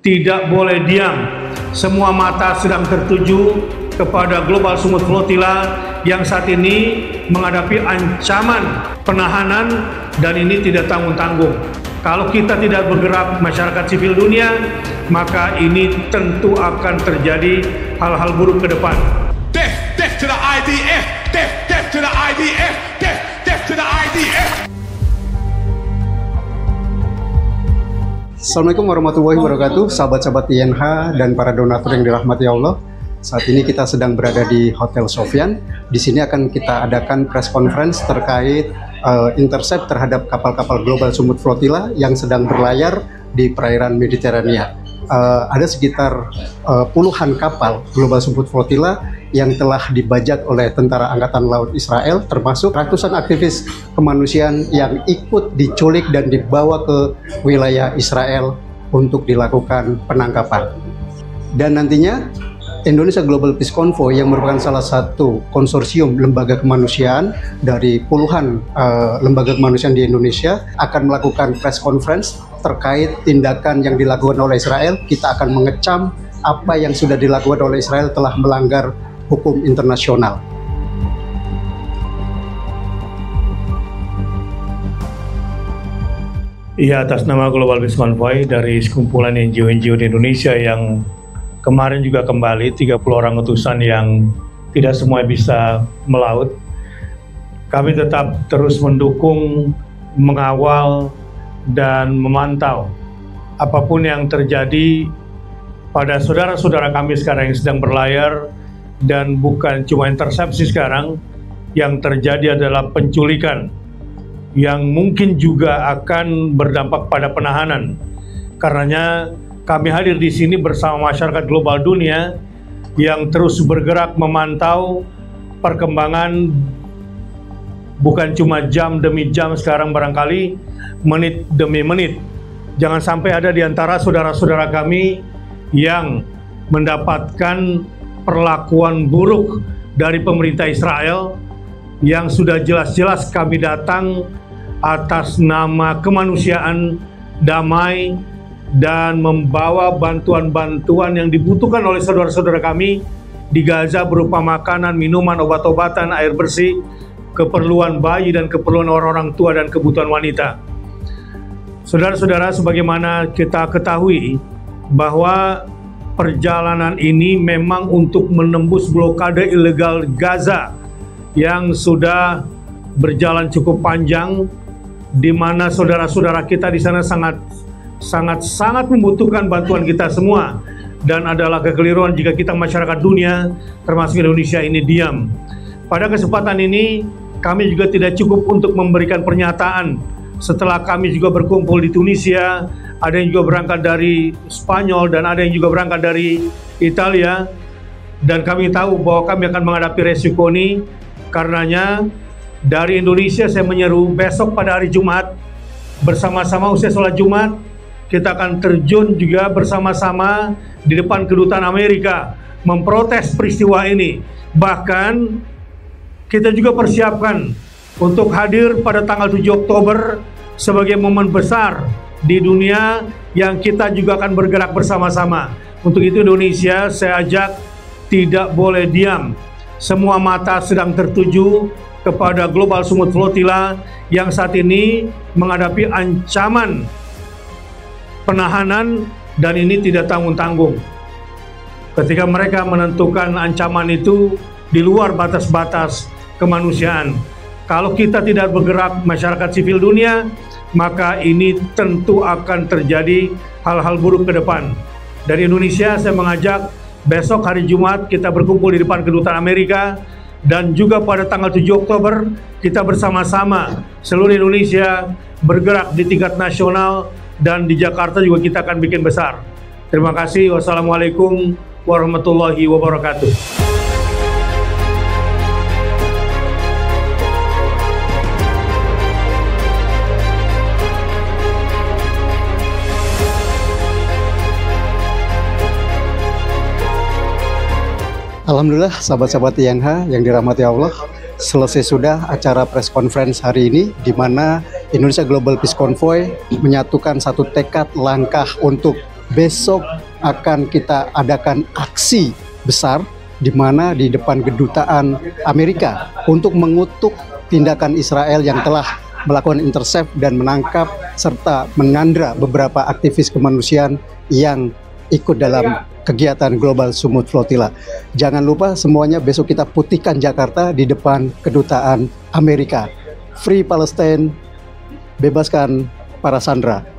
tidak boleh diam. Semua mata sedang tertuju kepada Global Sumut Flotilla yang saat ini menghadapi ancaman penahanan dan ini tidak tanggung-tanggung. Kalau kita tidak bergerak masyarakat sipil dunia, maka ini tentu akan terjadi hal-hal buruk ke depan. Death to the IDF! Death to the IDF! Death to the IDF! Assalamualaikum warahmatullahi wabarakatuh, sahabat-sahabat INH dan para donatur yang dirahmati Allah. Saat ini kita sedang berada di Hotel Sofyan. Di sini akan kita adakan press conference terkait intercept terhadap kapal-kapal Global Sumut Flotilla yang sedang berlayar di perairan Mediterania. Ada sekitar puluhan kapal Global Sumut Flotilla yang telah dibajak oleh Tentara Angkatan Laut Israel, termasuk ratusan aktivis kemanusiaan yang ikut diculik dan dibawa ke wilayah Israel untuk dilakukan penangkapan. Dan nantinya Indonesia Global Peace Convoy yang merupakan salah satu konsorsium lembaga kemanusiaan dari puluhan lembaga kemanusiaan di Indonesia akan melakukan press conference terkait tindakan yang dilakukan oleh Israel. Kita akan mengecam apa yang sudah dilakukan oleh Israel telah melanggar hukum internasional. Iya, atas nama Global Peace Convoy dari sekumpulan NGO-NGO di Indonesia yang kemarin juga kembali 30 orang utusan yang tidak semua bisa melaut. Kami tetap terus mendukung, mengawal, dan memantau apapun yang terjadi pada saudara-saudara kami sekarang yang sedang berlayar. Dan bukan cuma intersepsi sekarang, yang terjadi adalah penculikan yang mungkin juga akan berdampak pada penahanan. Karenanya kami hadir di sini bersama masyarakat global dunia yang terus bergerak memantau perkembangan bukan cuma jam demi jam sekarang, barangkali menit demi menit. Jangan sampai ada di antara saudara-saudara kami yang mendapatkan perlakuan buruk dari pemerintah Israel yang sudah jelas-jelas kami datang atas nama kemanusiaan, damai, dan membawa bantuan-bantuan yang dibutuhkan oleh saudara-saudara kami di Gaza berupa makanan, minuman, obat-obatan, air bersih, keperluan bayi dan keperluan orang-orang tua dan kebutuhan wanita. Saudara-saudara, sebagaimana kita ketahui bahwa perjalanan ini memang untuk menembus blokade ilegal Gaza yang sudah berjalan cukup panjang, di mana saudara-saudara kita di sana sangat membutuhkan bantuan kita semua, dan adalah kekeliruan jika kita masyarakat dunia termasuk Indonesia ini diam. Pada kesempatan ini kami juga tidak cukup untuk memberikan pernyataan setelah kami juga berkumpul di Tunisia. Ada yang juga berangkat dari Spanyol dan ada yang juga berangkat dari Italia, dan kami tahu bahwa kami akan menghadapi resiko ini. Karenanya dari Indonesia saya menyeru besok pada hari Jumat bersama-sama usai sholat Jumat kita akan terjun juga bersama-sama di depan kedutaan Amerika memprotes peristiwa ini. Bahkan kita juga persiapkan untuk hadir pada tanggal 7 Oktober sebagai momen besar di dunia yang kita juga akan bergerak bersama-sama. Untuk itu Indonesia saya ajak tidak boleh diam. Semua mata sedang tertuju kepada Global Sumut Flotilla yang saat ini menghadapi ancaman penahanan dan ini tidak tanggung-tanggung. Ketika mereka menentukan ancaman itu di luar batas-batas kemanusiaan. Kalau kita tidak bergerak masyarakat sipil dunia, maka ini tentu akan terjadi hal-hal buruk ke depan. Dari Indonesia saya mengajak besok hari Jumat kita berkumpul di depan kedutaan Amerika, dan juga pada tanggal 7 Oktober kita bersama-sama seluruh Indonesia bergerak di tingkat nasional, dan di Jakarta juga kita akan bikin besar. Terima kasih. Wassalamualaikum warahmatullahi wabarakatuh. Alhamdulillah, sahabat-sahabat INH yang dirahmati Allah, selesai sudah acara press conference hari ini, di mana Indonesia Global Peace Convoy menyatukan satu tekad langkah untuk besok akan kita adakan aksi besar di mana di depan kedutaan Amerika untuk mengutuk tindakan Israel yang telah melakukan intercept dan menangkap serta menyandra beberapa aktivis kemanusiaan yang ikut dalam kegiatan Global Sumut Flotilla. Jangan lupa semuanya besok kita putihkan Jakarta di depan kedutaan Amerika. Free Palestine, bebaskan para sandera.